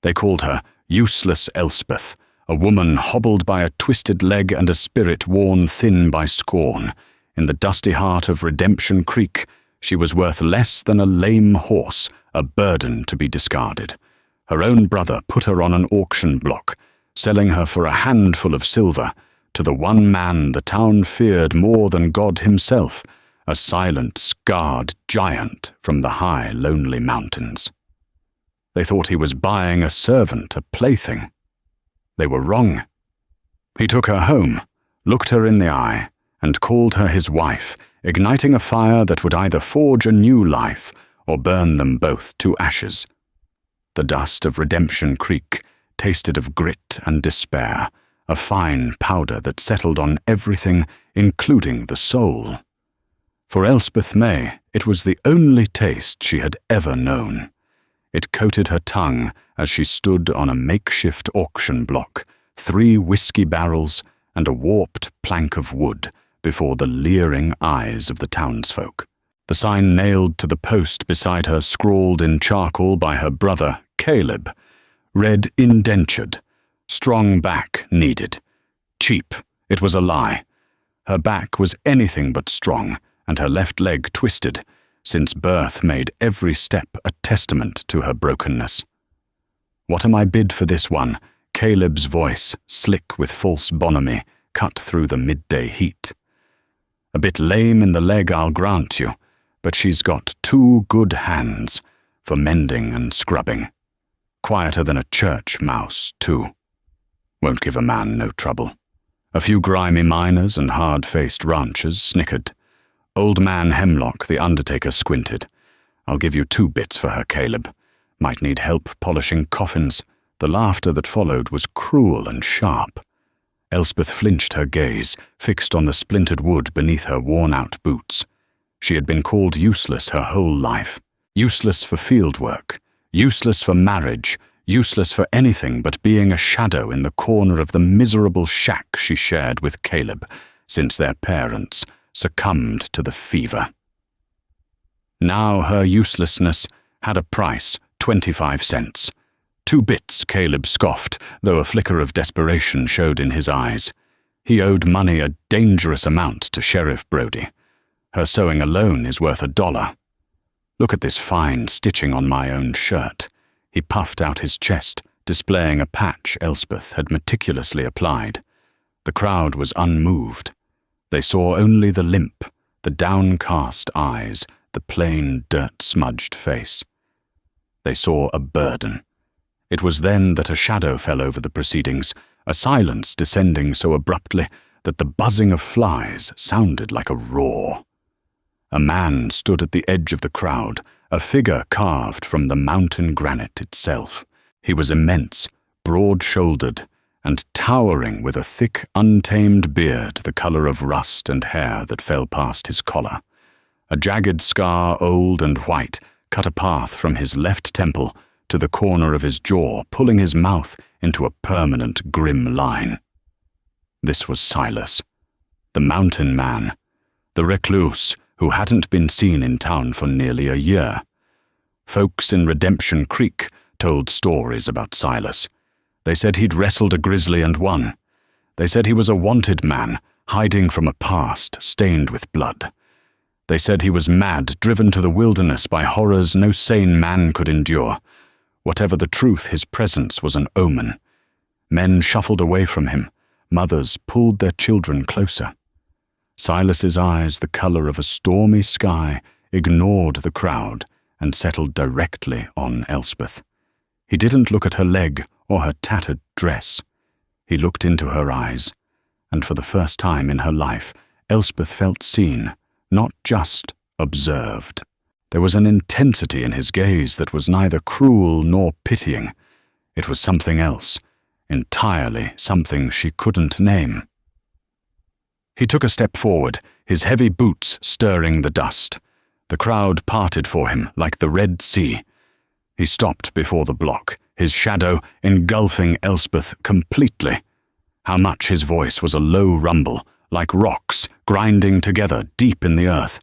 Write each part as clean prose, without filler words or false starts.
They called her useless Elspeth, a woman hobbled by a twisted leg and a spirit worn thin by scorn. In the dusty heart of Redemption Creek, she was worth less than a lame horse, a burden to be discarded. Her own brother put her on an auction block, selling her for a handful of silver, to the one man the town feared more than God himself, a silent, scarred giant from the high, lonely mountains. They thought he was buying a servant, a plaything. They were wrong. He took her home, looked her in the eye, and called her his wife, igniting a fire that would either forge a new life or burn them both to ashes. The dust of Redemption Creek tasted of grit and despair, a fine powder that settled on everything, including the soul. For Elspeth May, it was the only taste she had ever known. It coated her tongue as she stood on a makeshift auction block, 3 whiskey barrels and a warped plank of wood before the leering eyes of the townsfolk. The sign nailed to the post beside her, scrawled in charcoal by her brother, Caleb, read indentured, strong back needed. Cheap, it was a lie. Her back was anything but strong, and her left leg twisted, since birth made every step a testament to her brokenness. "What am I bid for this one?" Caleb's voice, slick with false bonhomie, cut through the midday heat. "A bit lame in the leg, I'll grant you, but she's got 2 good hands for mending and scrubbing. Quieter than a church mouse, too. Won't give a man no trouble." A few grimy miners and hard-faced ranchers snickered. Old man Hemlock, the undertaker, squinted. "I'll give you 2 bits for her, Caleb. Might need help polishing coffins." The laughter that followed was cruel and sharp. Elspeth flinched her gaze, fixed on the splintered wood beneath her worn-out boots. She had been called useless her whole life. Useless for field work, useless for marriage, useless for anything but being a shadow in the corner of the miserable shack she shared with Caleb, since their parents succumbed to the fever. Now her uselessness had a price, 25 cents. 2 bits, Caleb scoffed, though a flicker of desperation showed in his eyes. He owed money a dangerous amount to Sheriff Brody. Her sewing alone is worth $1. "Look at this fine stitching on my own shirt." He puffed out his chest, displaying a patch Elspeth had meticulously applied. The crowd was unmoved. They saw only the limp, the downcast eyes, the plain, dirt-smudged face. They saw a burden. It was then that a shadow fell over the proceedings, a silence descending so abruptly that the buzzing of flies sounded like a roar. A man stood at the edge of the crowd, a figure carved from the mountain granite itself. He was immense, broad-shouldered, and towering with a thick, untamed beard the color of rust and hair that fell past his collar. A jagged scar, old and white, cut a path from his left temple to the corner of his jaw, pulling his mouth into a permanent, grim line. This was Silas, the mountain man, the recluse who hadn't been seen in town for nearly a year. Folks in Redemption Creek told stories about Silas. They said he'd wrestled a grizzly and won. They said he was a wanted man, hiding from a past stained with blood. They said he was mad, driven to the wilderness by horrors no sane man could endure. Whatever the truth, his presence was an omen. Men shuffled away from him. Mothers pulled their children closer. Silas's eyes, the color of a stormy sky, ignored the crowd and settled directly on Elspeth. He didn't look at her leg or her tattered dress. He looked into her eyes, and for the first time in her life, Elspeth felt seen, not just observed. There was an intensity in his gaze that was neither cruel nor pitying. It was something else, entirely something she couldn't name. He took a step forward, his heavy boots stirring the dust. The crowd parted for him like the Red Sea. He stopped before the block, his shadow engulfing Elspeth completely. How much his voice was a low rumble, like rocks grinding together deep in the earth.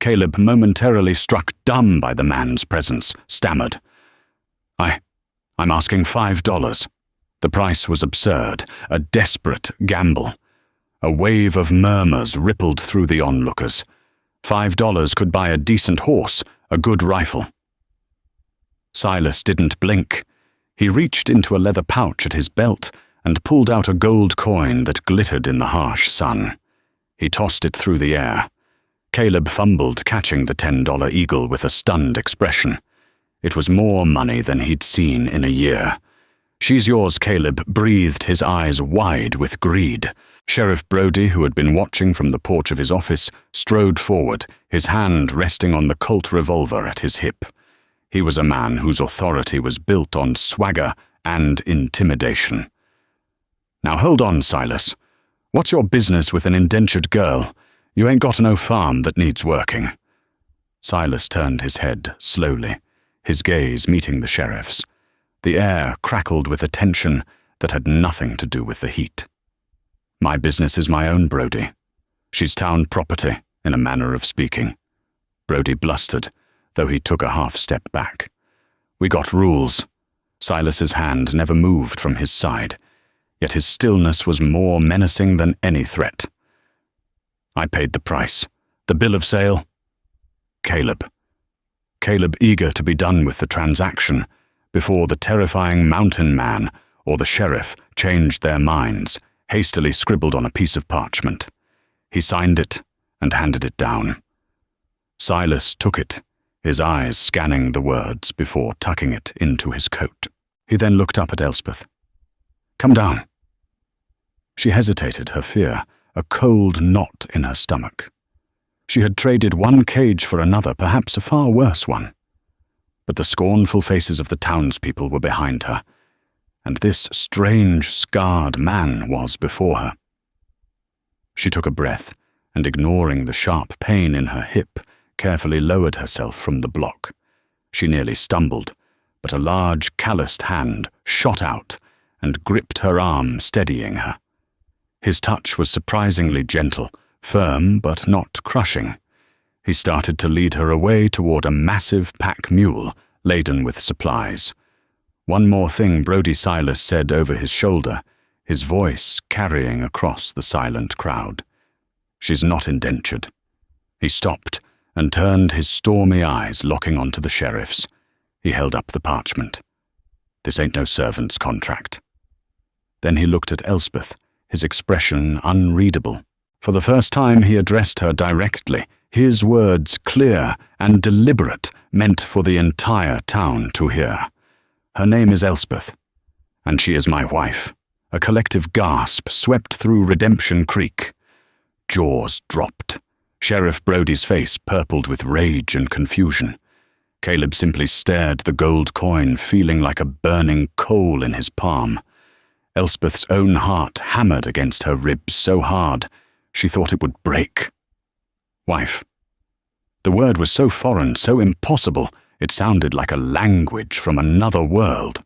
Caleb, momentarily struck dumb by the man's presence, stammered, I'm asking $5. The price was absurd, a desperate gamble. A wave of murmurs rippled through the onlookers. $5 could buy a decent horse, a good rifle. Silas didn't blink. He reached into a leather pouch at his belt and pulled out a gold coin that glittered in the harsh sun. He tossed it through the air. Caleb fumbled, catching the $10 eagle with a stunned expression. It was more money than he'd seen in a year. "She's yours," Caleb breathed, his eyes wide with greed. Sheriff Brody, who had been watching from the porch of his office, strode forward, his hand resting on the Colt revolver at his hip. He was a man whose authority was built on swagger and intimidation. "Now hold on, Silas. What's your business with an indentured girl? You ain't got no farm that needs working." Silas turned his head slowly, his gaze meeting the sheriff's. The air crackled with a tension that had nothing to do with the heat. "My business is my own, Brody. She's town property, in a manner of speaking." Brody blustered, though he took a half step back. "We got rules." Silas's hand never moved from his side, yet his stillness was more menacing than any threat. "I paid the price. The bill of sale." Caleb, eager to be done with the transaction, before the terrifying mountain man or the sheriff changed their minds, hastily scribbled on a piece of parchment. He signed it and handed it down. Silas took it, his eyes scanning the words before tucking it into his coat. He then looked up at Elspeth. "Come down." She hesitated, her fear, a cold knot in her stomach. She had traded one cage for another, perhaps a far worse one. But the scornful faces of the townspeople were behind her, and this strange, scarred man was before her. She took a breath, and ignoring the sharp pain in her hip, carefully lowered herself from the block. She nearly stumbled, but a large, calloused hand shot out and gripped her arm, steadying her. His touch was surprisingly gentle, firm but not crushing. He started to lead her away toward a massive pack mule laden with supplies. "One more thing," Brody Silas said over his shoulder, his voice carrying across the silent crowd. "She's not indentured." He stopped and turned his stormy eyes locking onto the sheriff's. He held up the parchment. "This ain't no servant's contract." Then he looked at Elspeth, his expression unreadable. For the first time he addressed her directly, his words clear and deliberate, meant for the entire town to hear. "Her name is Elspeth, and she is my wife." A collective gasp swept through Redemption Creek. Jaws dropped. Sheriff Brody's face purpled with rage and confusion. Caleb simply stared the gold coin, feeling like a burning coal in his palm. Elspeth's own heart hammered against her ribs so hard she thought it would break. Wife. The word was so foreign, so impossible, it sounded like a language from another world.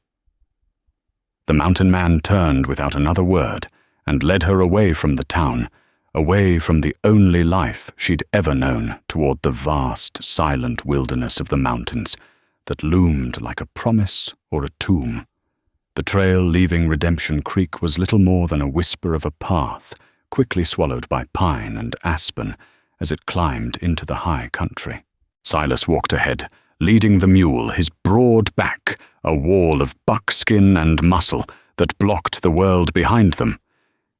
The mountain man turned without another word and led her away from the town, away from the only life she'd ever known, toward the vast, silent wilderness of the mountains that loomed like a promise or a tomb. The trail leaving Redemption Creek was little more than a whisper of a path, quickly swallowed by pine and aspen as it climbed into the high country. Silas walked ahead, leading the mule, his broad back a wall of buckskin and muscle that blocked the world behind them.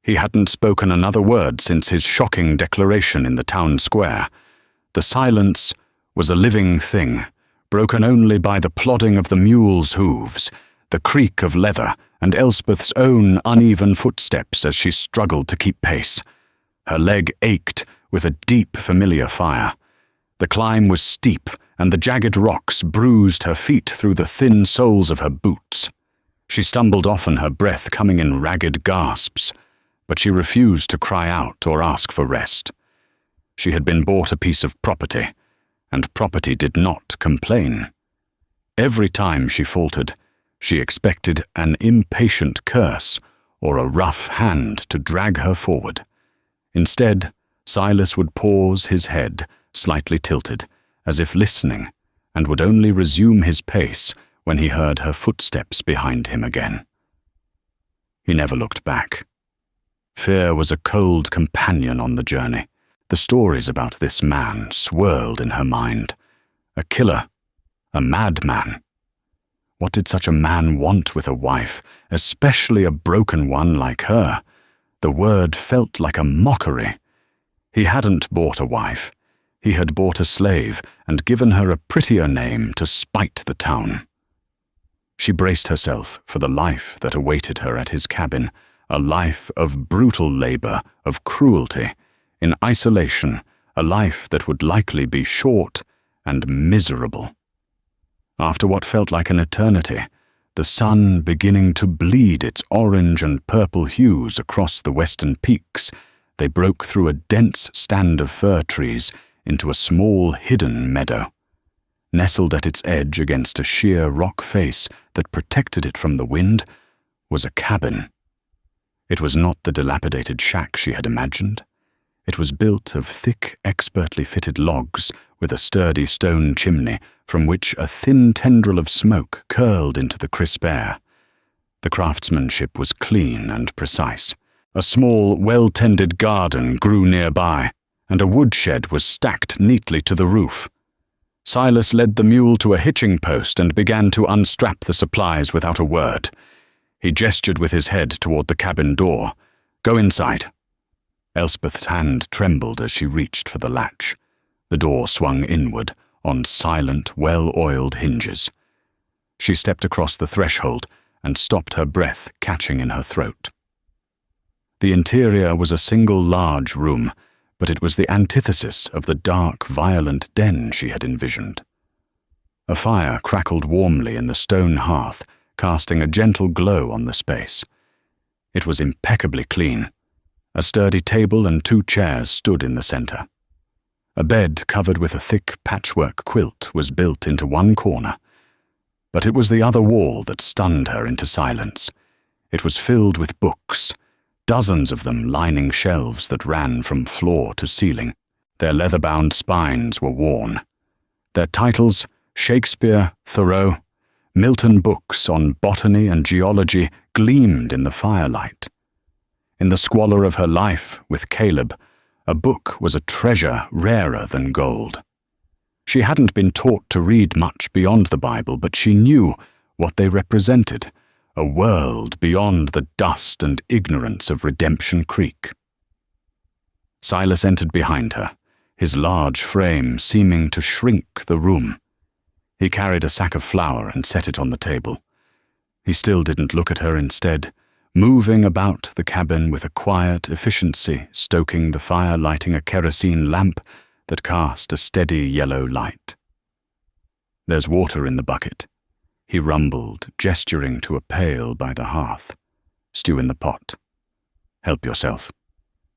He hadn't spoken another word since his shocking declaration in the town square. The silence was a living thing, broken only by the plodding of the mule's hooves, the creak of leather, and Elspeth's own uneven footsteps as she struggled to keep pace. Her leg ached with a deep, familiar fire. The climb was steep, and the jagged rocks bruised her feet through the thin soles of her boots. She stumbled often, her breath coming in ragged gasps, but she refused to cry out or ask for rest. She had been bought a piece of property, and property did not complain. Every time she faltered, she expected an impatient curse or a rough hand to drag her forward. Instead, Silas would pause, his head slightly tilted, as if listening, and would only resume his pace when he heard her footsteps behind him again. He never looked back. Fear was a cold companion on the journey. The stories about this man swirled in her mind. A killer, a madman. What did such a man want with a wife, especially a broken one like her? The word felt like a mockery. He hadn't bought a wife. He had bought a slave and given her a prettier name to spite the town. She braced herself for the life that awaited her at his cabin, a life of brutal labor, of cruelty, in isolation, a life that would likely be short and miserable. After what felt like an eternity, the sun beginning to bleed its orange and purple hues across the western peaks, they broke through a dense stand of fir trees into a small hidden meadow. Nestled at its edge against a sheer rock face that protected it from the wind was a cabin. It was not the dilapidated shack she had imagined. It was built of thick, expertly fitted logs with a sturdy stone chimney from which a thin tendril of smoke curled into the crisp air. The craftsmanship was clean and precise. A small, well-tended garden grew nearby, and a woodshed was stacked neatly to the roof. Silas led the mule to a hitching post and began to unstrap the supplies without a word. He gestured with his head toward the cabin door. "Go inside." Elspeth's hand trembled as she reached for the latch. The door swung inward, on silent, well-oiled hinges. She stepped across the threshold and stopped, her breath catching in her throat. The interior was a single large room, but it was the antithesis of the dark, violent den she had envisioned. A fire crackled warmly in the stone hearth, casting a gentle glow on the space. It was impeccably clean. A sturdy table and 2 chairs stood in the center. A bed covered with a thick patchwork quilt was built into one corner. But it was the other wall that stunned her into silence. It was filled with books, dozens of them lining shelves that ran from floor to ceiling. Their leather-bound spines were worn. Their titles, Shakespeare, Thoreau, Milton books on botany and geology, gleamed in the firelight. In the squalor of her life with Caleb, a book was a treasure rarer than gold. She hadn't been taught to read much beyond the Bible, but she knew what they represented, a world beyond the dust and ignorance of Redemption Creek. Silas entered behind her, his large frame seeming to shrink the room. He carried a sack of flour and set it on the table. He still didn't look at her instead, moving about the cabin with a quiet efficiency, stoking the fire, lighting a kerosene lamp that cast a steady yellow light. "There's water in the bucket," he rumbled, gesturing to a pail by the hearth. "Stew in the pot. Help yourself."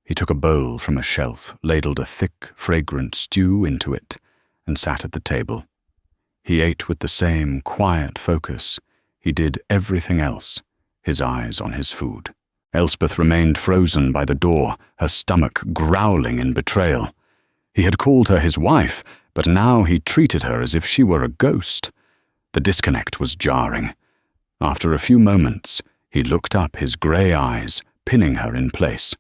He took a bowl from a shelf, ladled a thick, fragrant stew into it, and sat at the table. He ate with the same quiet focus he did everything else, his eyes on his food. Elspeth remained frozen by the door, her stomach growling in betrayal. He had called her his wife, but now he treated her as if she were a ghost. The disconnect was jarring. After a few moments, he looked up, his grey eyes pinning her in place.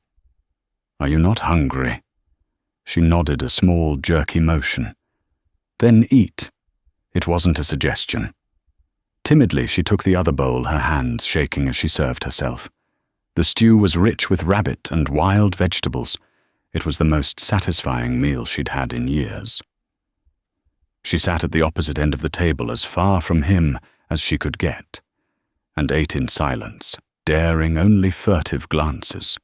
"Are you not hungry?" She nodded a small, jerky motion. "Then eat." It wasn't a suggestion. Timidly, she took the other bowl, her hands shaking as she served herself. The stew was rich with rabbit and wild vegetables. It was the most satisfying meal she'd had in years. She sat at the opposite end of the table, as far from him as she could get, and ate in silence, daring only furtive glances.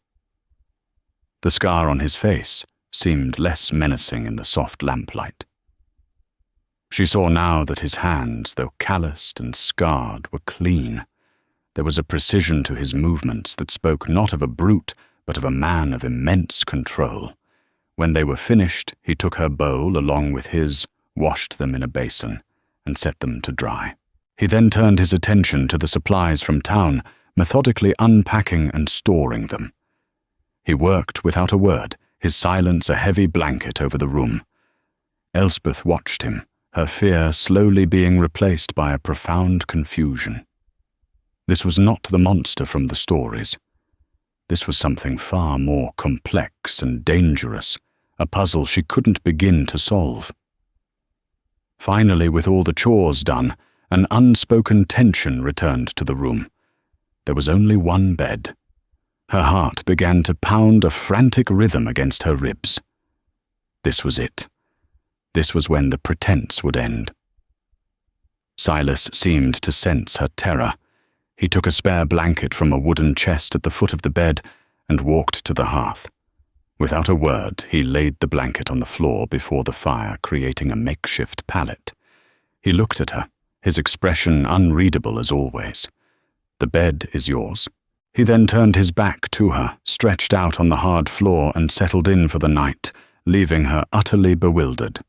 The scar on his face seemed less menacing in the soft lamplight. She saw now that his hands, though calloused and scarred, were clean. There was a precision to his movements that spoke not of a brute, but of a man of immense control. When they were finished, he took her bowl along with his, washed them in a basin, and set them to dry. He then turned his attention to the supplies from town, methodically unpacking and storing them. He worked without a word, his silence a heavy blanket over the room. Elspeth watched him, her fear slowly being replaced by a profound confusion. This was not the monster from the stories. This was something far more complex and dangerous, a puzzle she couldn't begin to solve. Finally, with all the chores done, an unspoken tension returned to the room. There was only one bed. Her heart began to pound a frantic rhythm against her ribs. This was it. This was when the pretense would end. Silas seemed to sense her terror. He took a spare blanket from a wooden chest at the foot of the bed and walked to the hearth. Without a word, he laid the blanket on the floor before the fire, creating a makeshift pallet. He looked at her, his expression unreadable as always. "The bed is yours." He then turned his back to her, stretched out on the hard floor and settled in for the night, leaving her utterly bewildered.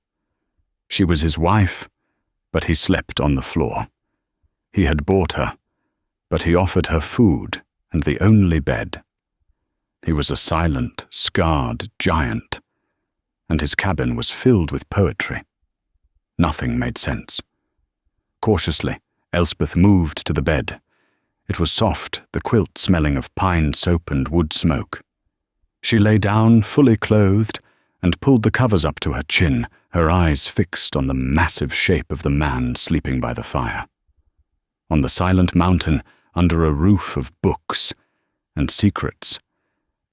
She was his wife, but he slept on the floor. He had bought her, but he offered her food and the only bed. He was a silent, scarred giant, and his cabin was filled with poetry. Nothing made sense. Cautiously, Elspeth moved to the bed. It was soft, the quilt smelling of pine soap and wood smoke. She lay down, fully clothed, and pulled the covers up to her chin, her eyes fixed on the massive shape of the man sleeping by the fire. On the silent mountain, under a roof of books and secrets,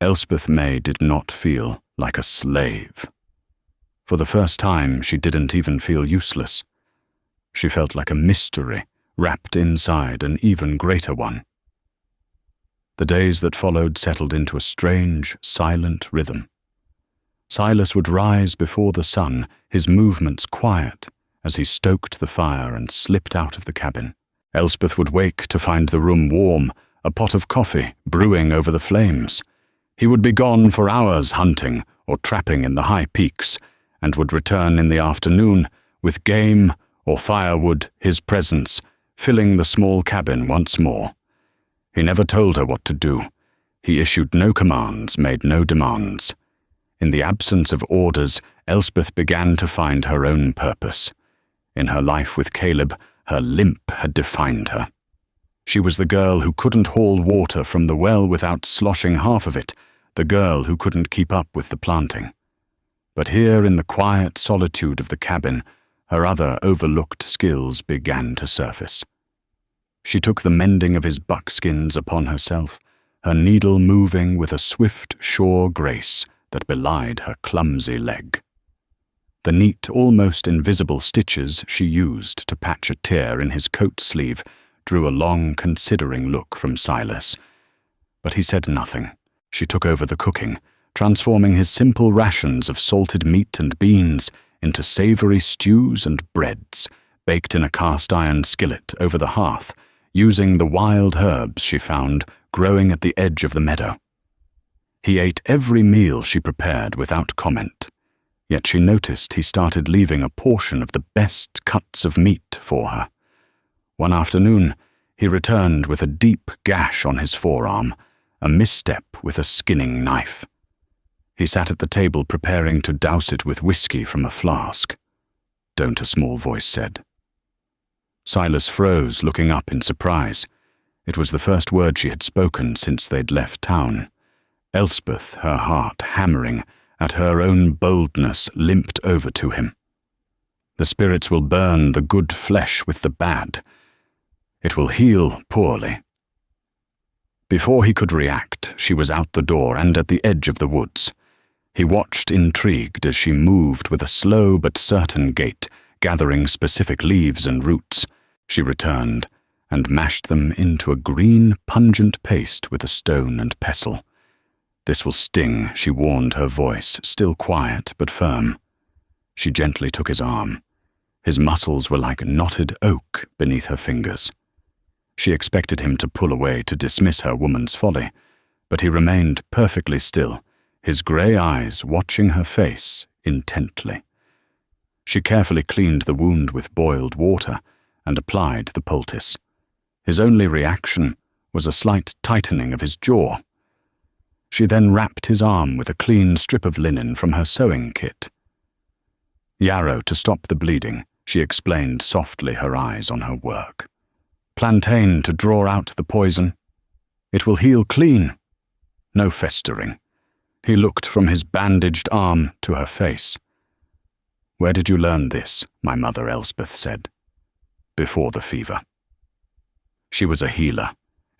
Elspeth May did not feel like a slave. For the first time, she didn't even feel useless. She felt like a mystery, wrapped inside an even greater one. The days that followed settled into a strange, silent rhythm. Silas would rise before the sun, his movements quiet, as he stoked the fire and slipped out of the cabin. Elspeth would wake to find the room warm, a pot of coffee brewing over the flames. He would be gone for hours hunting or trapping in the high peaks, and would return in the afternoon with game or firewood, his presence filling the small cabin once more. He never told her what to do. He issued no commands, made no demands. In the absence of orders, Elspeth began to find her own purpose. In her life with Caleb, her limp had defined her. She was the girl who couldn't haul water from the well without sloshing half of it, the girl who couldn't keep up with the planting. But here in the quiet solitude of the cabin, her other overlooked skills began to surface. She took the mending of his buckskins upon herself, her needle moving with a swift, sure grace that belied her clumsy leg. The neat, almost invisible stitches she used to patch a tear in his coat sleeve drew a long, considering look from Silas. But he said nothing. She took over the cooking, transforming his simple rations of salted meat and beans into savory stews and breads, baked in a cast-iron skillet over the hearth, using the wild herbs she found growing at the edge of the meadow. He ate every meal she prepared without comment, yet she noticed he started leaving a portion of the best cuts of meat for her. One afternoon, he returned with a deep gash on his forearm, a misstep with a skinning knife. He sat at the table preparing to douse it with whiskey from a flask. "Don't," a small voice said. Silas froze, looking up in surprise. It was the first word she had spoken since they'd left town. Elspeth, her heart hammering at her own boldness, limped over to him. "The spirits will burn the good flesh with the bad. It will heal poorly." Before he could react, she was out the door and at the edge of the woods. He watched intrigued as she moved with a slow but certain gait, gathering specific leaves and roots. She returned and mashed them into a green, pungent paste with a stone and pestle. "This will sting," she warned, her voice still quiet but firm. She gently took his arm. His muscles were like knotted oak beneath her fingers. She expected him to pull away to dismiss her woman's folly, but he remained perfectly still, his grey eyes watching her face intently. She carefully cleaned the wound with boiled water and applied the poultice. His only reaction was a slight tightening of his jaw. She then wrapped his arm with a clean strip of linen from her sewing kit. "Yarrow to stop the bleeding," she explained softly, her eyes on her work. "Plantain to draw out the poison. It will heal clean. No festering." He looked from his bandaged arm to her face. "Where did you learn this?" my mother Elspeth said. "Before the fever." She was a healer.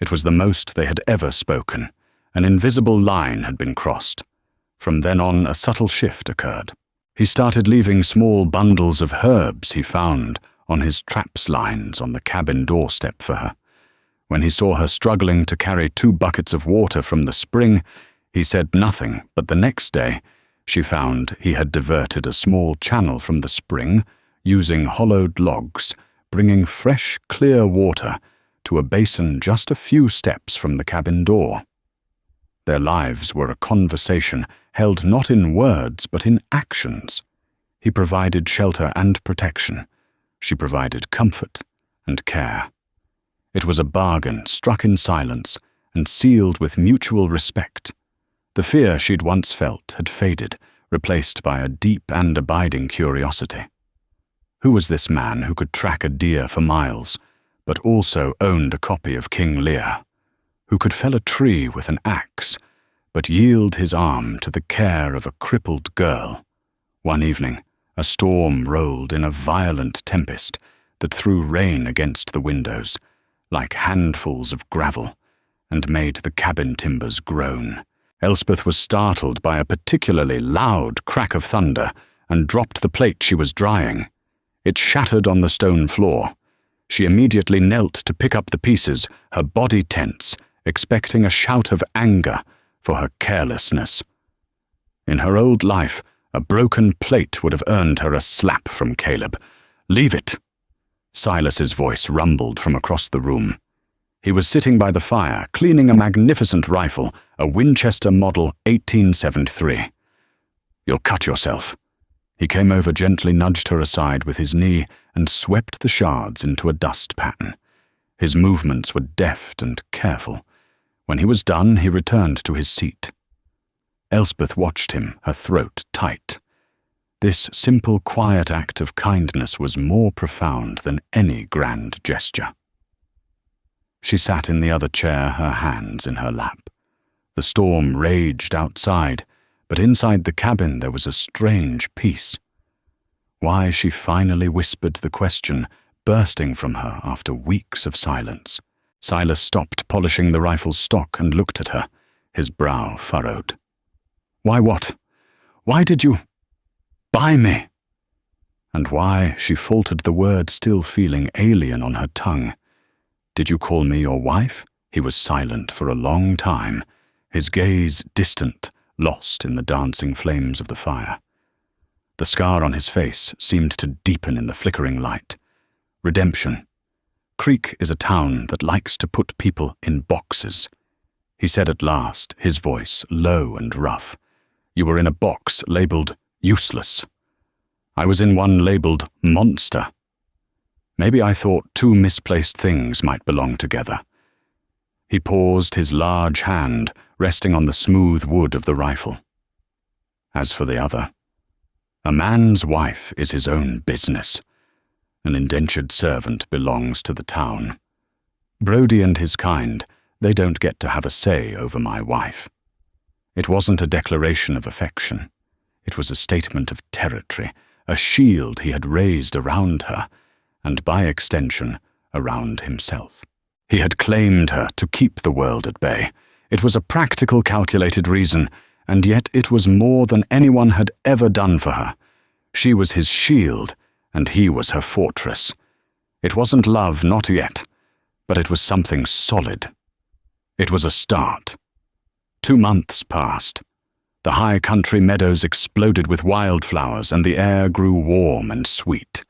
It was the most they had ever spoken. An invisible line had been crossed. From then on, a subtle shift occurred. He started leaving small bundles of herbs he found on his traps lines on the cabin doorstep for her. When he saw her struggling to carry 2 buckets of water from the spring, he said nothing, but the next day she found he had diverted a small channel from the spring, using hollowed logs, bringing fresh, clear water to a basin just a few steps from the cabin door. Their lives were a conversation held not in words but in actions. He provided shelter and protection. She provided comfort and care. It was a bargain struck in silence and sealed with mutual respect. The fear she'd once felt had faded, replaced by a deep and abiding curiosity. Who was this man who could track a deer for miles, but also owned a copy of King Lear? Who could fell a tree with an axe, but yield his arm to the care of a crippled girl? One evening, a storm rolled in a violent tempest that threw rain against the windows, like handfuls of gravel, and made the cabin timbers groan. Elspeth was startled by a particularly loud crack of thunder and dropped the plate she was drying. It shattered on the stone floor. She immediately knelt to pick up the pieces, her body tense, expecting a shout of anger for her carelessness. In her old life, a broken plate would have earned her a slap from Caleb. "Leave it!" Silas's voice rumbled from across the room. He was sitting by the fire, cleaning a magnificent rifle, a Winchester Model 1873. "You'll cut yourself." He came over, gently nudged her aside with his knee, and swept the shards into a dust pattern. His movements were deft and careful. When he was done, he returned to his seat. Elspeth watched him, her throat tight. This simple, quiet act of kindness was more profound than any grand gesture. She sat in the other chair, her hands in her lap. The storm raged outside, but inside the cabin there was a strange peace. Why she finally whispered the question, bursting from her after weeks of silence. Silas stopped polishing the rifle's stock and looked at her, his brow furrowed. "Why what? Why did you buy me?" And why, she faltered the word, still feeling alien on her tongue. "Did you call me your wife?" He was silent for a long time, his gaze distant, lost in the dancing flames of the fire. The scar on his face seemed to deepen in the flickering light. Redemption. Creek is a town that likes to put people in boxes. He said at last, his voice low and rough. "You were in a box labeled useless. I was in one labeled monster. Maybe I thought 2 misplaced things might belong together." He paused, his large hand resting on the smooth wood of the rifle. As for the other, a man's wife is his own business. An indentured servant belongs to the town. Brody and his kind, they don't get to have a say over my wife. It wasn't a declaration of affection. It was a statement of territory, a shield he had raised around her, and by extension, around himself. He had claimed her to keep the world at bay. It was a practical, calculated reason, and yet it was more than anyone had ever done for her. She was his shield, and he was her fortress. It wasn't love, not yet, but it was something solid. It was a start. 2 months passed. The high country meadows exploded with wildflowers, and the air grew warm and sweet.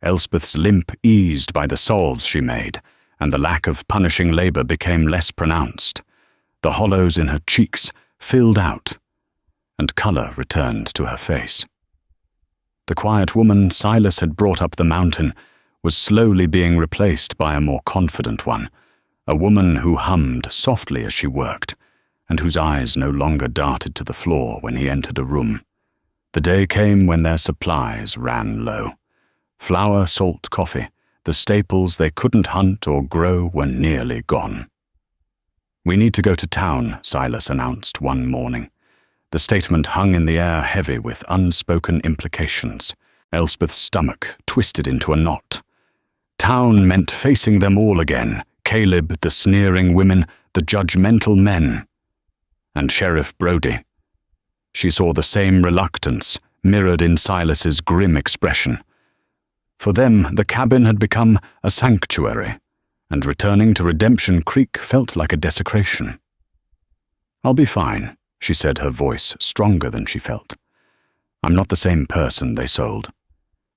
Elspeth's limp eased by the solves she made, and the lack of punishing labor became less pronounced. The hollows in her cheeks filled out, and color returned to her face. The quiet woman Silas had brought up the mountain was slowly being replaced by a more confident one, a woman who hummed softly as she worked, and whose eyes no longer darted to the floor when he entered a room. The day came when their supplies ran low. Flour, salt, coffee, the staples they couldn't hunt or grow, were nearly gone. "We need to go to town," Silas announced one morning. The statement hung in the air heavy with unspoken implications. Elspeth's stomach twisted into a knot. Town meant facing them all again, Caleb, the sneering women, the judgmental men, and Sheriff Brody. She saw the same reluctance mirrored in Silas's grim expression. For them, the cabin had become a sanctuary, and returning to Redemption Creek felt like a desecration. "I'll be fine," she said, her voice stronger than she felt. "I'm not the same person they sold."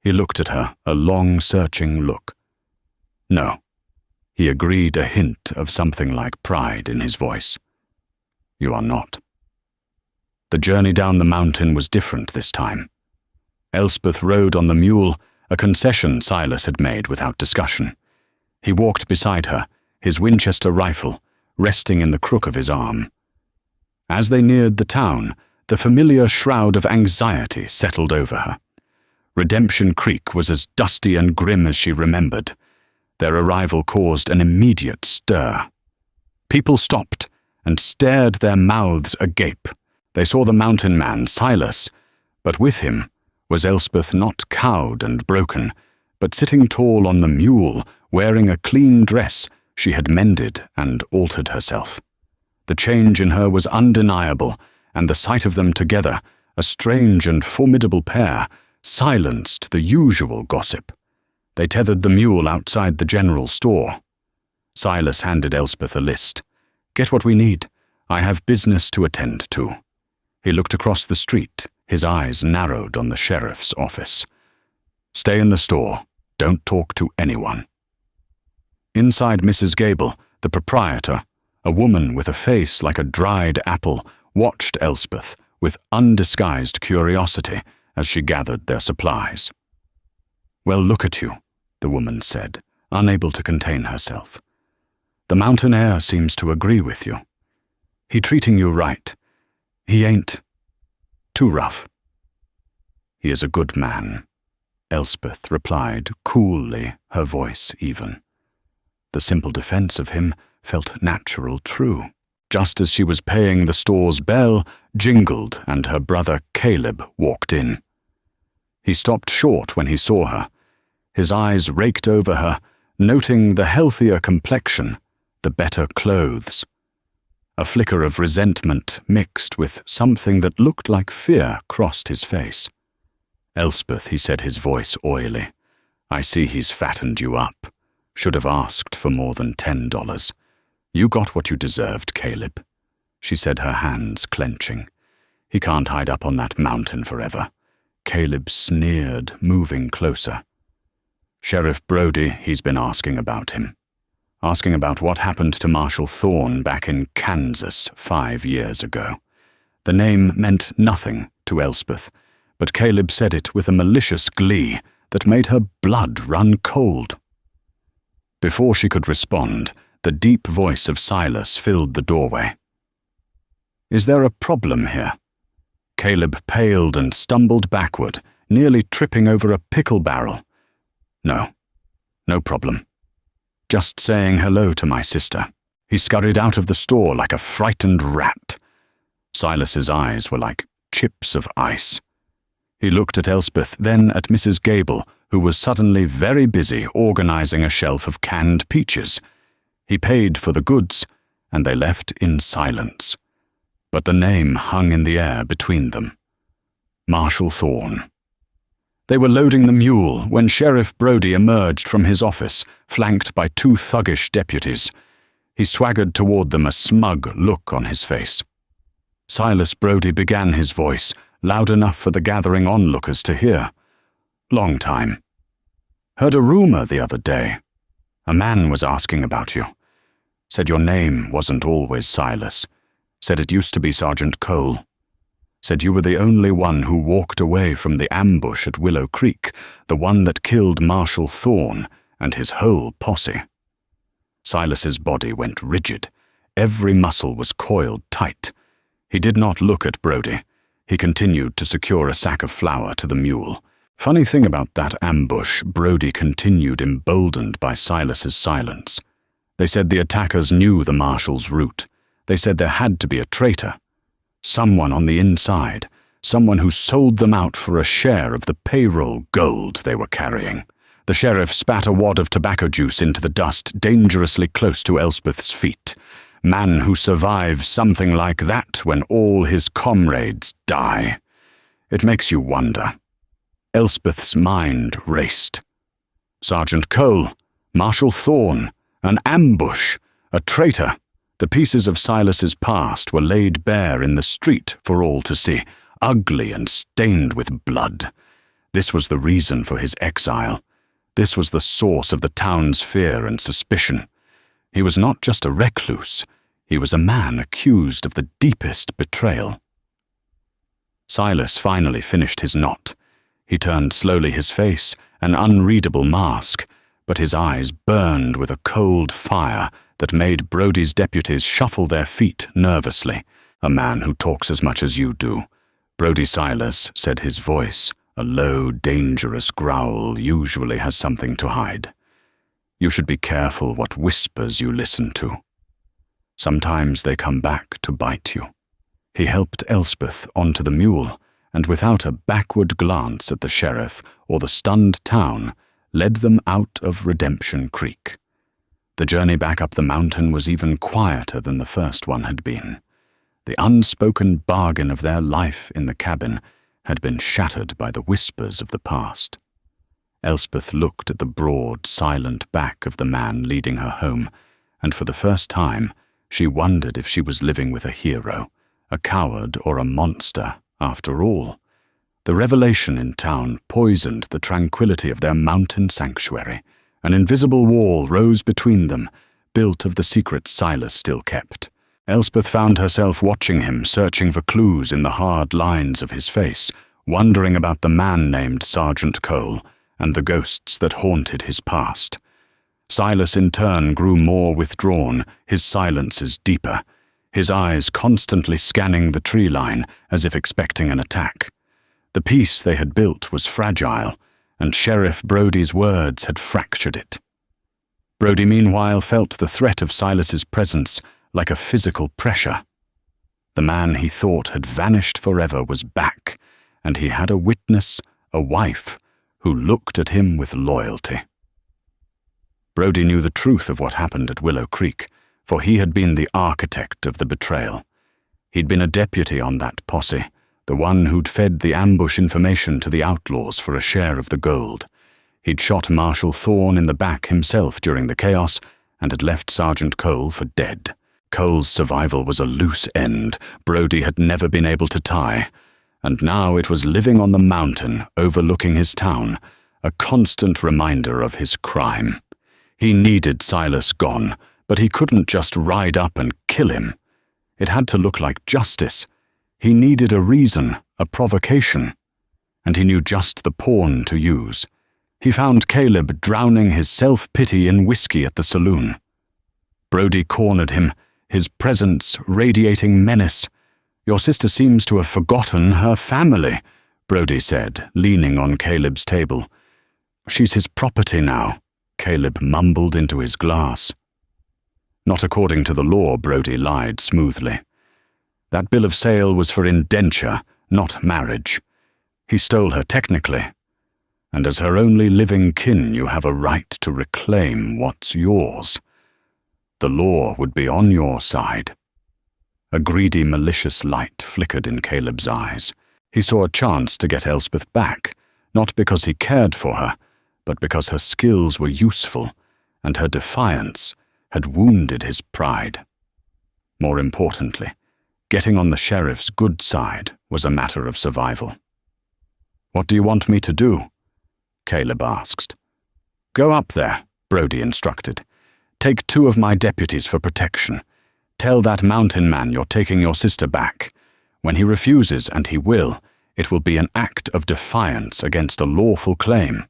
He looked at her, a long, searching look. "No," he agreed, a hint of something like pride in his voice. "You are not." The journey down the mountain was different this time. Elspeth rode on the mule, a concession Silas had made without discussion. He walked beside her, his Winchester rifle resting in the crook of his arm. As they neared the town, the familiar shroud of anxiety settled over her. Redemption Creek was as dusty and grim as she remembered. Their arrival caused an immediate stir. People stopped and stared, their mouths agape. They saw the mountain man, Silas, but with him was Elspeth, not cowed and broken, but sitting tall on the mule, wearing a clean dress she had mended and altered herself. The change in her was undeniable, and the sight of them together, a strange and formidable pair, silenced the usual gossip. They tethered the mule outside the general store. Silas handed Elspeth a list. "Get what we need. I have business to attend to." He looked across the street, his eyes narrowed on the sheriff's office. "Stay in the store. Don't talk to anyone." Inside Mrs. Gable, the proprietor, a woman with a face like a dried apple, watched Elspeth with undisguised curiosity as she gathered their supplies. "Well, look at you," the woman said, unable to contain herself. "The mountain air seems to agree with you. He treating you right. He ain't too rough." "He is a good man," Elspeth replied coolly, her voice even. The simple defense of him felt natural, true. Just as she was paying, the store's bell jingled and her brother Caleb walked in. He stopped short when he saw her. His eyes raked over her, noting the healthier complexion, the better clothes. A flicker of resentment mixed with something that looked like fear crossed his face. "Elspeth," he said, his voice oily, "I see he's fattened you up. Should have asked for more than $10. You got what you deserved, Caleb," she said, her hands clenching. "He can't hide up on that mountain forever." Caleb sneered, moving closer. "Sheriff Brody, he's been asking about him. Asking about what happened to Marshal Thorne back in Kansas 5 years ago." The name meant nothing to Elspeth, but Caleb said it with a malicious glee that made her blood run cold. Before she could respond, the deep voice of Silas filled the doorway. "Is there a problem here?" Caleb paled and stumbled backward, nearly tripping over a pickle barrel. "No, no problem. Just saying hello to my sister." He scurried out of the store like a frightened rat. Silas's eyes were like chips of ice. He looked at Elspeth, then at Mrs. Gable, who was suddenly very busy organizing a shelf of canned peaches. He paid for the goods, and they left in silence. But the name hung in the air between them. Marshal Thorne. They were loading the mule when Sheriff Brody emerged from his office, flanked by 2 thuggish deputies. He swaggered toward them, a smug look on his face. Silas Brody began, his voice loud enough for the gathering onlookers to hear. "Long time. Heard a rumor the other day. A man was asking about you. Said your name wasn't always Silas. Said it used to be Sergeant Cole. Said you were the only one who walked away from the ambush at Willow Creek, the one that killed Marshal Thorne and his whole posse." Silas's body went rigid. Every muscle was coiled tight. He did not look at Brody. He continued to secure a sack of flour to the mule. Funny thing about that ambush, Brody continued, emboldened by Silas's silence. They said the attackers knew the marshal's route. They said there had to be a traitor. Someone on the inside, someone who sold them out for a share of the payroll gold they were carrying. The sheriff spat a wad of tobacco juice into the dust dangerously close to Elspeth's feet. Man who survives something like that when all his comrades die. It makes you wonder. Elspeth's mind raced. Sergeant Cole, Marshal Thorne, an ambush, a traitor. The pieces of Silas's past were laid bare in the street for all to see, ugly and stained with blood. This was the reason for his exile. This was the source of the town's fear and suspicion. He was not just a recluse. He was a man accused of the deepest betrayal. Silas finally finished his knot. He turned slowly his face, an unreadable mask, but his eyes burned with a cold fire that made Brody's deputies shuffle their feet nervously. A man who talks as much as you do. Brody Silas said, his voice, a low, dangerous growl, usually has something to hide. You should be careful what whispers you listen to. Sometimes they come back to bite you. He helped Elspeth onto the mule, and without a backward glance at the sheriff or the stunned town, led them out of Redemption Creek. The journey back up the mountain was even quieter than the first one had been. The unspoken bargain of their life in the cabin had been shattered by the whispers of the past. Elspeth looked at the broad, silent back of the man leading her home, and for the first time she wondered if she was living with a hero, a coward or a monster, after all. The revelation in town poisoned the tranquility of their mountain sanctuary. An invisible wall rose between them, built of the secrets Silas still kept. Elspeth found herself watching him, searching for clues in the hard lines of his face, wondering about the man named Sergeant Cole and the ghosts that haunted his past. Silas in turn grew more withdrawn, his silences deeper, his eyes constantly scanning the tree line as if expecting an attack. The peace they had built was fragile, and Sheriff Brody's words had fractured it. Brody meanwhile felt the threat of Silas's presence like a physical pressure. The man he thought had vanished forever was back, and he had a witness, a wife, who looked at him with loyalty. Brody knew the truth of what happened at Willow Creek, for he had been the architect of the betrayal. He'd been a deputy on that posse, the one who'd fed the ambush information to the outlaws for a share of the gold. He'd shot Marshal Thorne in the back himself during the chaos and had left Sergeant Cole for dead. Cole's survival was a loose end Brody had never been able to tie, and now it was living on the mountain overlooking his town, a constant reminder of his crime. He needed Silas gone, but he couldn't just ride up and kill him. It had to look like justice. He needed a reason, a provocation, and he knew just the pawn to use. He found Caleb drowning his self-pity in whiskey at the saloon. Brody cornered him, his presence radiating menace. "Your sister seems to have forgotten her family," Brody said, leaning on Caleb's table. "She's his property now," Caleb mumbled into his glass. Not according to the law, Brody lied smoothly. That bill of sale was for indenture, not marriage. He stole her technically, and as her only living kin you have a right to reclaim what's yours. The law would be on your side. A greedy, malicious light flickered in Caleb's eyes. He saw a chance to get Elspeth back, not because he cared for her, but because her skills were useful, and her defiance had wounded his pride. More importantly, getting on the sheriff's good side was a matter of survival. "What do you want me to do?" Caleb asked. "Go up there," Brody instructed. "Take 2 of my deputies for protection. Tell that mountain man you're taking your sister back. When he refuses, and he will, it will be an act of defiance against a lawful claim.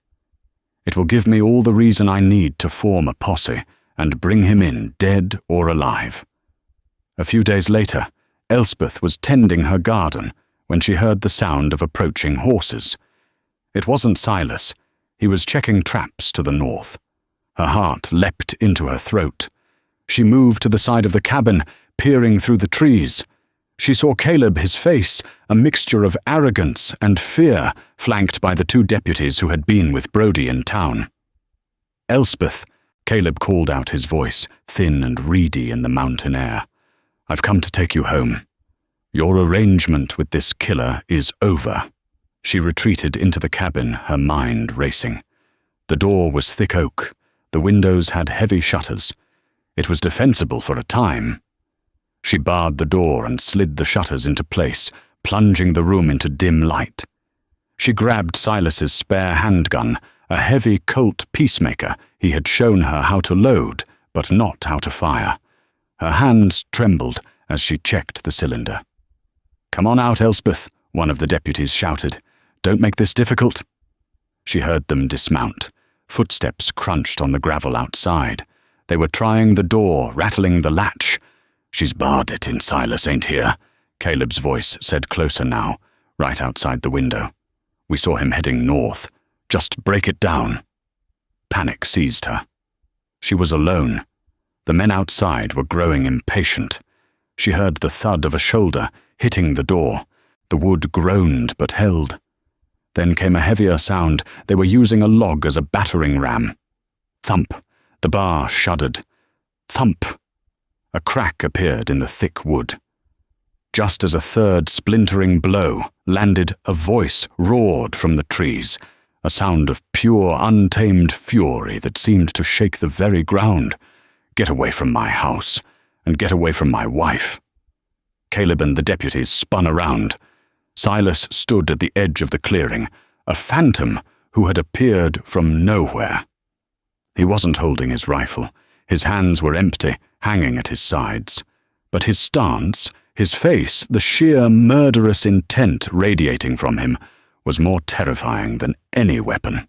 It will give me all the reason I need to form a posse and bring him in, dead or alive." A few days later, Elspeth was tending her garden when she heard the sound of approaching horses. It wasn't Silas. He was checking traps to the north. Her heart leapt into her throat. She moved to the side of the cabin, peering through the trees. She saw Caleb, his face, a mixture of arrogance and fear, flanked by the two deputies who had been with Brody in town. "Elspeth," Caleb called out, his voice thin and reedy in the mountain air. "I've come to take you home. Your arrangement with this killer is over." She retreated into the cabin, her mind racing. The door was thick oak. The windows had heavy shutters. It was defensible for a time. She barred the door and slid the shutters into place, plunging the room into dim light. She grabbed Silas's spare handgun, a heavy Colt Peacemaker he had shown her how to load, but not how to fire. Her hands trembled as she checked the cylinder. "Come on out, Elspeth," one of the deputies shouted. "Don't make this difficult." She heard them dismount. Footsteps crunched on the gravel outside. They were trying the door, rattling the latch. "She's barred it in Silas ain't here," Caleb's voice said closer now, right outside the window. "We saw him heading north. Just break it down." Panic seized her. She was alone. The men outside were growing impatient. She heard the thud of a shoulder hitting the door. The wood groaned but held. Then came a heavier sound. They were using a log as a battering ram. Thump. The bar shuddered. Thump. A crack appeared in the thick wood. Just as a third splintering blow landed, a voice roared from the trees, a sound of pure, untamed fury that seemed to shake the very ground. "Get away from my house, and get away from my wife." Caleb and the deputies spun around. Silas stood at the edge of the clearing, a phantom who had appeared from nowhere. He wasn't holding his rifle. His hands were empty, hanging at his sides. But his stance, his face, the sheer murderous intent radiating from him, was more terrifying than any weapon.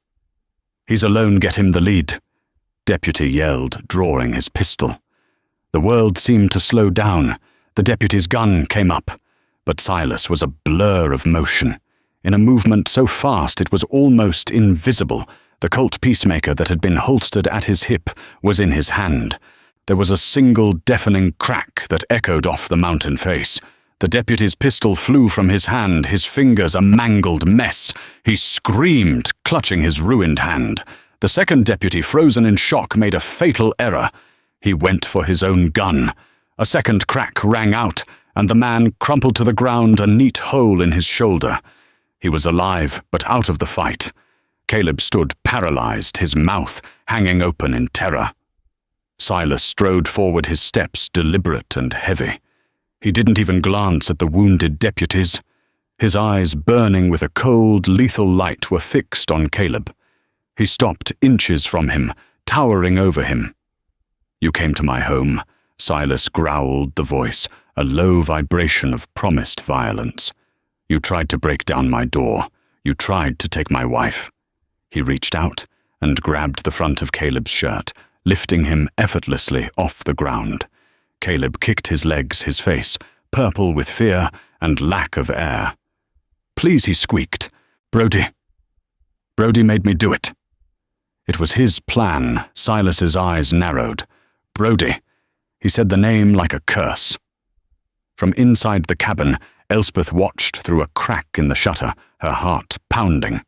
"He's alone, get him the lead," Deputy yelled, drawing his pistol. The world seemed to slow down. The deputy's gun came up, but Silas was a blur of motion. In a movement so fast it was almost invisible, the Colt Peacemaker that had been holstered at his hip was in his hand. There was a single deafening crack that echoed off the mountain face. The deputy's pistol flew from his hand, his fingers a mangled mess. He screamed, clutching his ruined hand. The second deputy, frozen in shock, made a fatal error. He went for his own gun. A second crack rang out, and the man crumpled to the ground, a neat hole in his shoulder. He was alive, but out of the fight. Caleb stood paralyzed, his mouth hanging open in terror. Silas strode forward, his steps deliberate and heavy. He didn't even glance at the wounded deputies. His eyes, burning with a cold, lethal light, were fixed on Caleb. He stopped inches from him, towering over him. "You came to my home," Silas growled the voice, a low vibration of promised violence. "You tried to break down my door. You tried to take my wife." He reached out and grabbed the front of Caleb's shirt, lifting him effortlessly off the ground. Caleb kicked his legs, his face purple with fear and lack of air. "Please," he squeaked. Brody made me do it." It was his plan. Silas's eyes narrowed. "Brody." He said the name like a curse. From inside the cabin, Elspeth watched through a crack in the shutter, her heart pounding.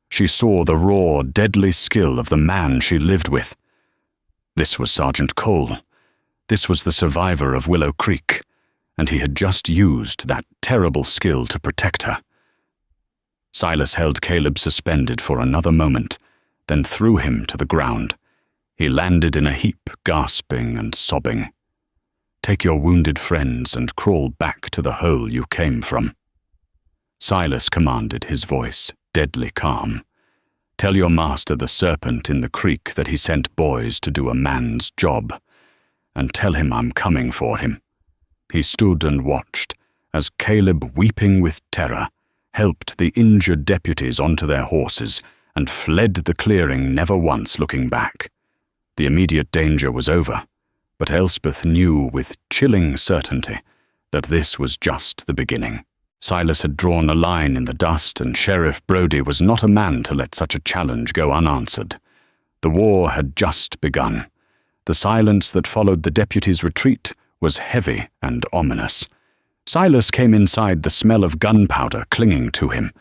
She saw the raw, deadly skill of the man she lived with. This was Sergeant Cole. This was the survivor of Willow Creek, and he had just used that terrible skill to protect her. Silas held Caleb suspended for another moment, then threw him to the ground. He landed in a heap, gasping and sobbing. "Take your wounded friends and crawl back to the hole you came from." Silas commanded, his voice deadly calm. "Tell your master, the serpent in the creek, that he sent boys to do a man's job. And tell him I'm coming for him." He stood and watched as Caleb, weeping with terror, helped the injured deputies onto their horses and fled the clearing, never once looking back. The immediate danger was over, but Elspeth knew with chilling certainty that this was just the beginning. Silas had drawn a line in the dust, and Sheriff Brodie was not a man to let such a challenge go unanswered. The war had just begun. The silence that followed the deputy's retreat was heavy and ominous. Silas came inside, the smell of gunpowder clinging to him.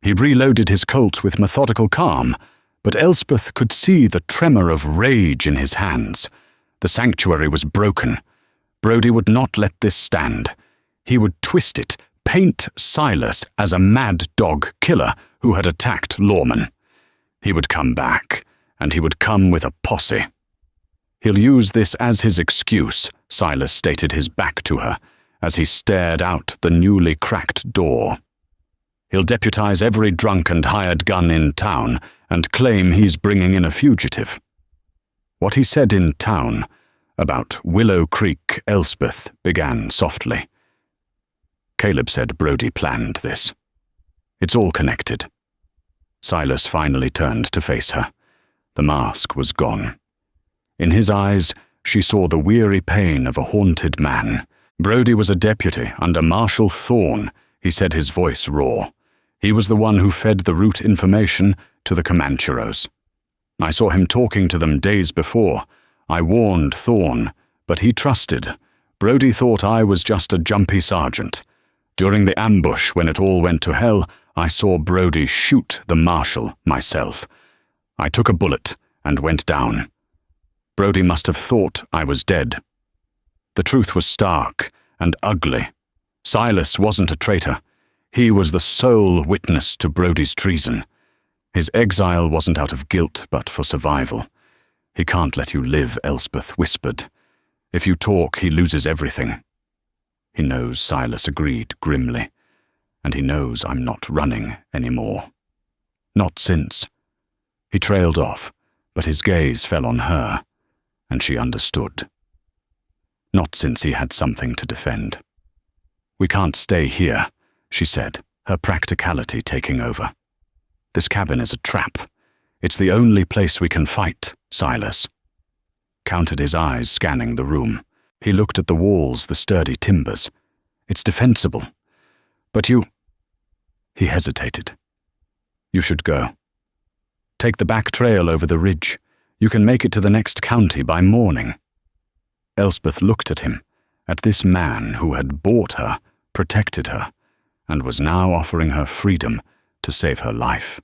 He reloaded his Colt with methodical calm, but Elspeth could see the tremor of rage in his hands. The sanctuary was broken. Brodie would not let this stand. He would twist it, paint Silas as a mad dog killer who had attacked lawmen. He would come back, and he would come with a posse. "He'll use this as his excuse," Silas stated, his back to her, as he stared out the newly cracked door. "He'll deputize every drunk and hired gun in town and claim he's bringing in a fugitive." What he said in town about Willow Creek, Elspeth, began softly. "Caleb said Brodie planned this. It's all connected." Silas finally turned to face her. The mask was gone. In his eyes, she saw the weary pain of a haunted man. Brodie was a deputy under Marshal Thorne, he said, his voice raw. He was the one who fed the route information to the Comancheros. "I saw him talking to them days before. I warned Thorne, but he trusted. Brodie thought I was just a jumpy sergeant. During the ambush, when it all went to hell, I saw Brodie shoot the marshal myself. I took a bullet and went down. Brodie must have thought I was dead." The truth was stark and ugly. Silas wasn't a traitor. He was the sole witness to Brodie's treason. His exile wasn't out of guilt, but for survival. "He can't let you live," Elspeth whispered. "If you talk, he loses everything." "He knows," Silas agreed grimly. "And he knows I'm not running anymore. Not since." He trailed off, but his gaze fell on her, and she understood. Not since he had something to defend. "We can't stay here," she said, her practicality taking over. "This cabin is a trap. It's the only place we can fight," Silas counted, his eyes scanning the room. He looked at the walls, the sturdy timbers. "It's defensible. But you—" He hesitated. "You should go. Take the back trail over the ridge. You can make it to the next county by morning." Elspeth looked at him, at this man who had bought her, protected her, and was now offering her freedom to save her life.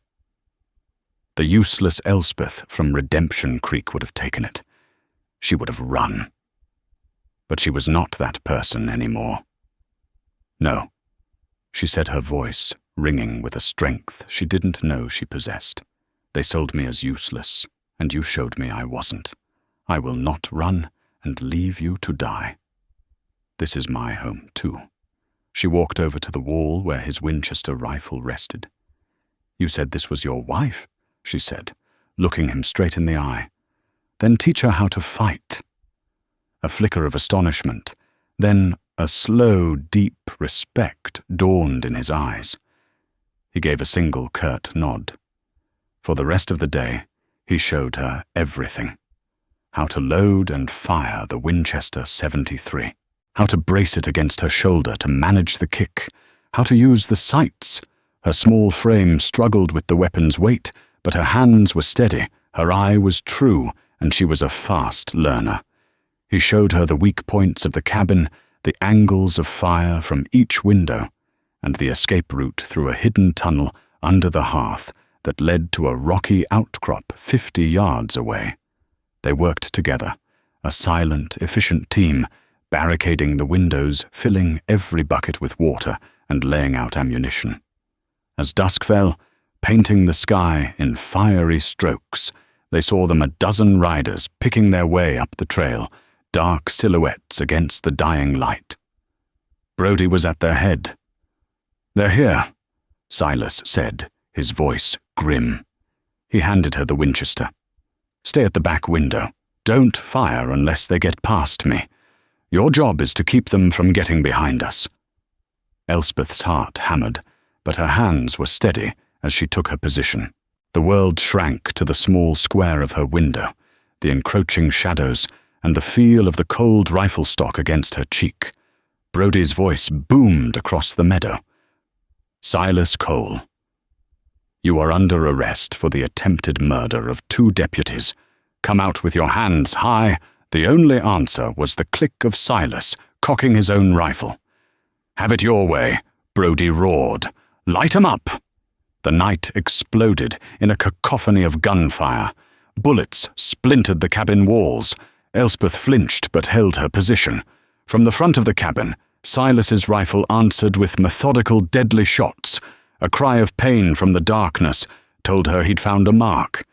The useless Elspeth from Redemption Creek would have taken it. She would have run. But she was not that person anymore. "No," she said, her voice ringing with a strength she didn't know she possessed. "They sold me as useless, and you showed me I wasn't. I will not run and leave you to die. This is my home, too." She walked over to the wall where his Winchester rifle rested. "You said this was your wife," she said, looking him straight in the eye. "Then teach her how to fight." A flicker of astonishment, then a slow, deep respect dawned in his eyes. He gave a single curt nod. For the rest of the day, he showed her everything. How to load and fire the Winchester 73. How to brace it against her shoulder to manage the kick. How to use the sights. Her small frame struggled with the weapon's weight, but her hands were steady, her eye was true, and she was a fast learner. He showed her the weak points of the cabin, the angles of fire from each window, and the escape route through a hidden tunnel under the hearth that led to a rocky outcrop 50 yards away. They worked together, a silent, efficient team, barricading the windows, filling every bucket with water, and laying out ammunition. As dusk fell, painting the sky in fiery strokes, they saw them a dozen riders picking their way up the trail, dark silhouettes against the dying light. Brodie was at their head. "They're here," Silas said, his voice grim. He handed her the Winchester. "Stay at the back window. Don't fire unless they get past me. Your job is to keep them from getting behind us." Elspeth's heart hammered, but her hands were steady as she took her position. The world shrank to the small square of her window, the encroaching shadows, and the feel of the cold rifle stock against her cheek. Brodie's voice boomed across the meadow. Silas Cole. You are under arrest for the attempted murder of 2 deputies. Come out with your hands high. The only answer was the click of Silas cocking his own rifle. Have it your way, Brody roared. Light 'em up! The night exploded in a cacophony of gunfire. Bullets splintered the cabin walls. Elspeth flinched but held her position. From the front of the cabin, Silas's rifle answered with methodical, deadly shots. A cry of pain from the darkness told her he'd found a mark.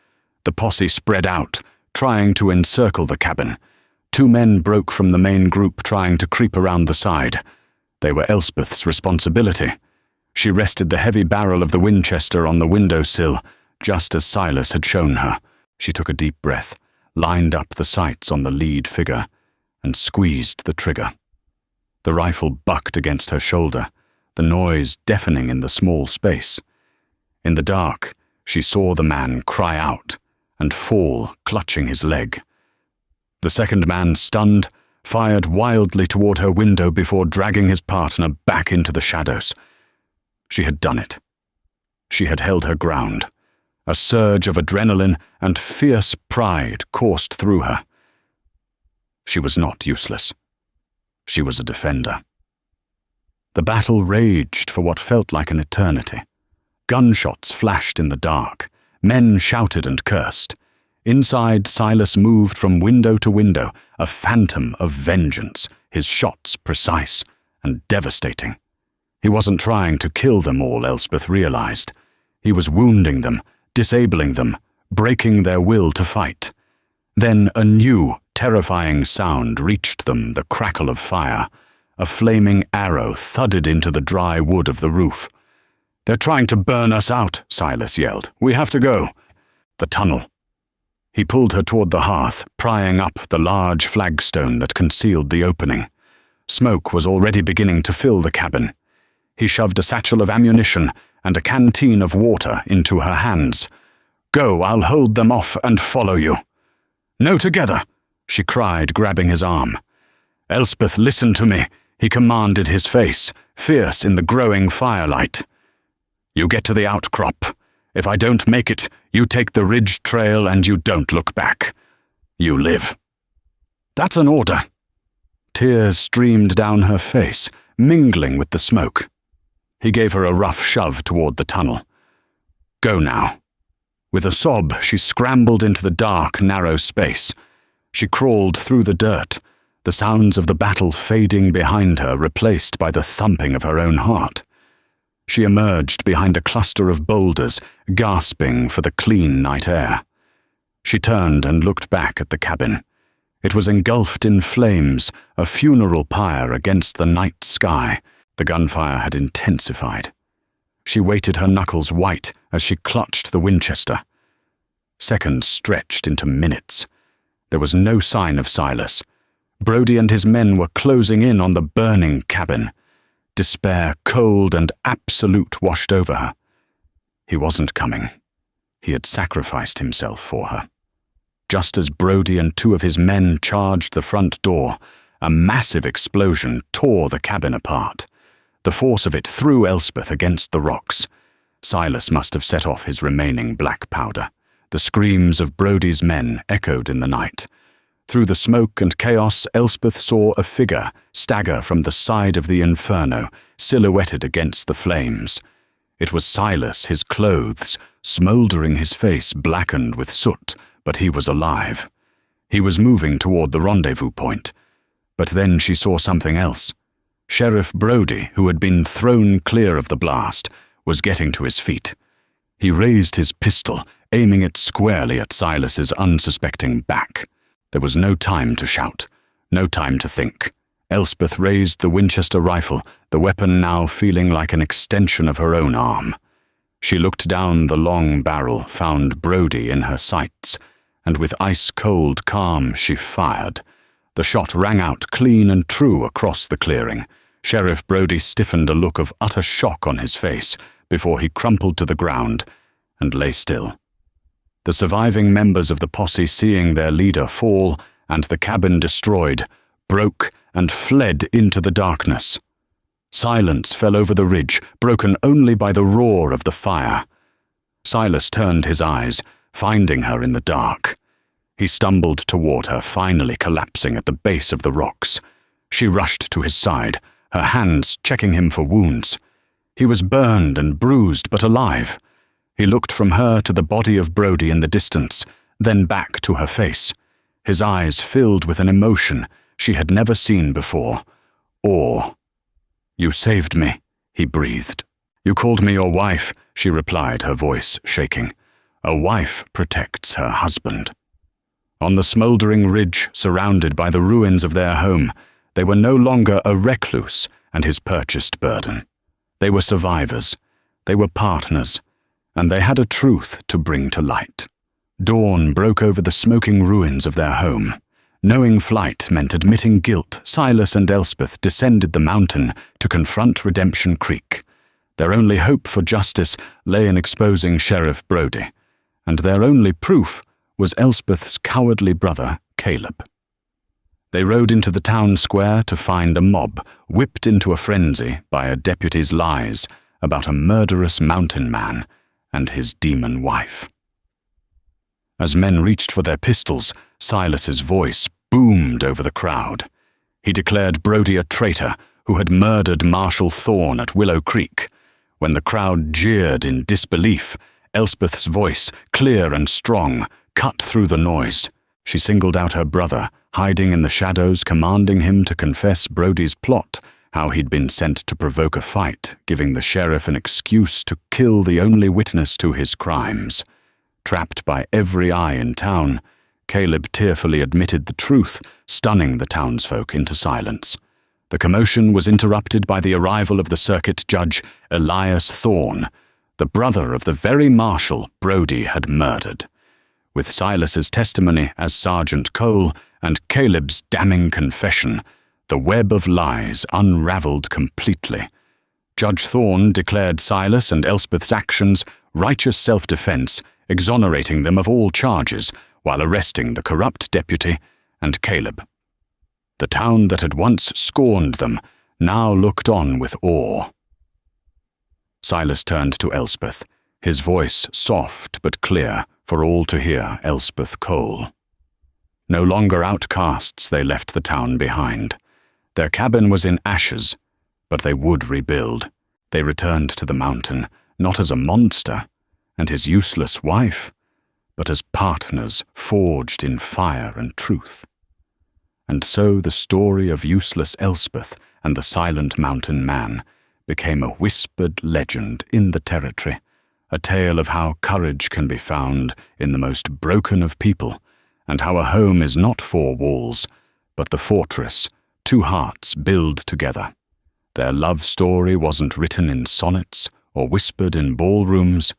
The posse spread out, trying to encircle the cabin. 2 men broke from the main group, trying to creep around the side. They were Elspeth's responsibility. She rested the heavy barrel of the Winchester on the windowsill, just as Silas had shown her. She took a deep breath, lined up the sights on the lead figure, and squeezed the trigger. The rifle bucked against her shoulder, the noise deafening in the small space. In the dark, she saw the man cry out and fall, clutching his leg. The second man, stunned, fired wildly toward her window before dragging his partner back into the shadows. She had done it. She had held her ground. A surge of adrenaline and fierce pride coursed through her. She was not useless. She was a defender. The battle raged for what felt like an eternity. Gunshots flashed in the dark. Men shouted and cursed. Inside, Silas moved from window to window, a phantom of vengeance, his shots precise and devastating. He wasn't trying to kill them all, Elspeth realized. He was wounding them, disabling them, breaking their will to fight. Then a new, terrifying sound reached them, the crackle of fire. A flaming arrow thudded into the dry wood of the roof. "They're trying to burn us out," Silas yelled. "We have to go." The tunnel. He pulled her toward the hearth, prying up the large flagstone that concealed the opening. Smoke was already beginning to fill the cabin. He shoved a satchel of ammunition and a canteen of water into her hands. "Go, I'll hold them off and follow you." "No, together," she cried, grabbing his arm. "Elspeth, listen to me," he commanded, his face fierce in the growing firelight. "You get to the outcrop. If I don't make it, you take the ridge trail and you don't look back. You live." "That's an order." Tears streamed down her face, mingling with the smoke. He gave her a rough shove toward the tunnel. "Go now." With a sob, she scrambled into the dark, narrow space. She crawled through the dirt, the sounds of the battle fading behind her, replaced by the thumping of her own heart. She emerged behind a cluster of boulders, gasping for the clean night air. She turned and looked back at the cabin. It was engulfed in flames, a funeral pyre against the night sky. The gunfire had intensified. She weighted her knuckles white as she clutched the Winchester. Seconds stretched into minutes. There was no sign of Silas. Brody and his men were closing in on the burning cabin. Despair, cold and absolute, washed over her. He wasn't coming. He had sacrificed himself for her. Just as Brody and 2 of his men charged the front door, a massive explosion tore the cabin apart. The force of it threw Elspeth against the rocks. Silas must have set off his remaining black powder. The screams of Brody's men echoed in the night. Through the smoke and chaos, Elspeth saw a figure stagger from the side of the inferno, silhouetted against the flames. It was Silas, his clothes smouldering, his face blackened with soot, but he was alive. He was moving toward the rendezvous point. But then she saw something else. Sheriff Brody, who had been thrown clear of the blast, was getting to his feet. He raised his pistol, aiming it squarely at Silas's unsuspecting back. There was no time to shout, no time to think. Elspeth raised the Winchester rifle, the weapon now feeling like an extension of her own arm. She looked down the long barrel, found Brody in her sights, and with ice-cold calm she fired. The shot rang out clean and true across the clearing. Sheriff Brody stiffened, a look of utter shock on his face, before he crumpled to the ground and lay still. The surviving members of the posse, seeing their leader fall and the cabin destroyed, broke and fled into the darkness. Silence fell over the ridge, broken only by the roar of the fire. Silas turned his eyes, finding her in the dark. He stumbled toward her, finally collapsing at the base of the rocks. She rushed to his side, her hands checking him for wounds. He was burned and bruised, but alive. He looked from her to the body of Brody in the distance, then back to her face. His eyes filled with an emotion she had never seen before. Awe. "You saved me," he breathed. "You called me your wife," she replied, her voice shaking. "A wife protects her husband." On the smouldering ridge, surrounded by the ruins of their home, they were no longer a recluse and his purchased burden. They were survivors, they were partners, and they had a truth to bring to light. Dawn broke over the smoking ruins of their home. Knowing flight meant admitting guilt, Silas and Elspeth descended the mountain to confront Redemption Creek. Their only hope for justice lay in exposing Sheriff Brody, and their only proof was Elspeth's cowardly brother, Caleb. They rode into the town square to find a mob, whipped into a frenzy by a deputy's lies about a murderous mountain man and his demon wife. As men reached for their pistols, Silas's voice boomed over the crowd. He declared Brody a traitor who had murdered Marshal Thorne at Willow Creek. When the crowd jeered in disbelief, Elspeth's voice, clear and strong, cut through the noise. She singled out her brother, hiding in the shadows, commanding him to confess Brody's plot, how he'd been sent to provoke a fight, giving the sheriff an excuse to kill the only witness to his crimes. Trapped by every eye in town, Caleb tearfully admitted the truth, stunning the townsfolk into silence. The commotion was interrupted by the arrival of the circuit judge, Elias Thorne, the brother of the very marshal Brody had murdered. With Silas's testimony as Sergeant Cole and Caleb's damning confession, the web of lies unraveled completely. Judge Thorne declared Silas and Elspeth's actions righteous self-defense, exonerating them of all charges while arresting the corrupt deputy and Caleb. The town that had once scorned them now looked on with awe. Silas turned to Elspeth, his voice soft but clear for all to hear. Elspeth Cole. No longer outcasts, they left the town behind. Their cabin was in ashes, but they would rebuild. They returned to the mountain, not as a monster and his useless wife, but as partners forged in fire and truth. And so the story of useless Elspeth and the silent mountain man became a whispered legend in the territory, a tale of how courage can be found in the most broken of people, and how a home is not four walls, but the fortress two hearts build together. Their love story wasn't written in sonnets or whispered in ballrooms.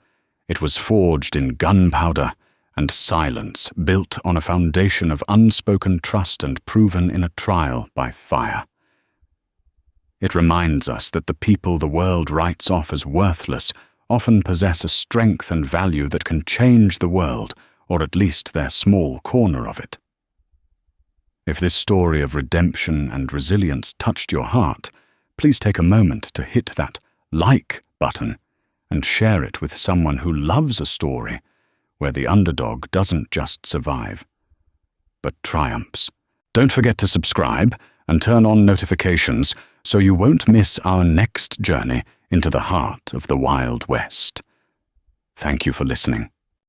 It was forged in gunpowder and silence, built on a foundation of unspoken trust and proven in a trial by fire. It reminds us that the people the world writes off as worthless often possess a strength and value that can change the world, or at least their small corner of it. If this story of redemption and resilience touched your heart, please take a moment to hit that like button and share it with someone who loves a story where the underdog doesn't just survive, but triumphs. Don't forget to subscribe and turn on notifications so you won't miss our next journey into the heart of the Wild West. Thank you for listening.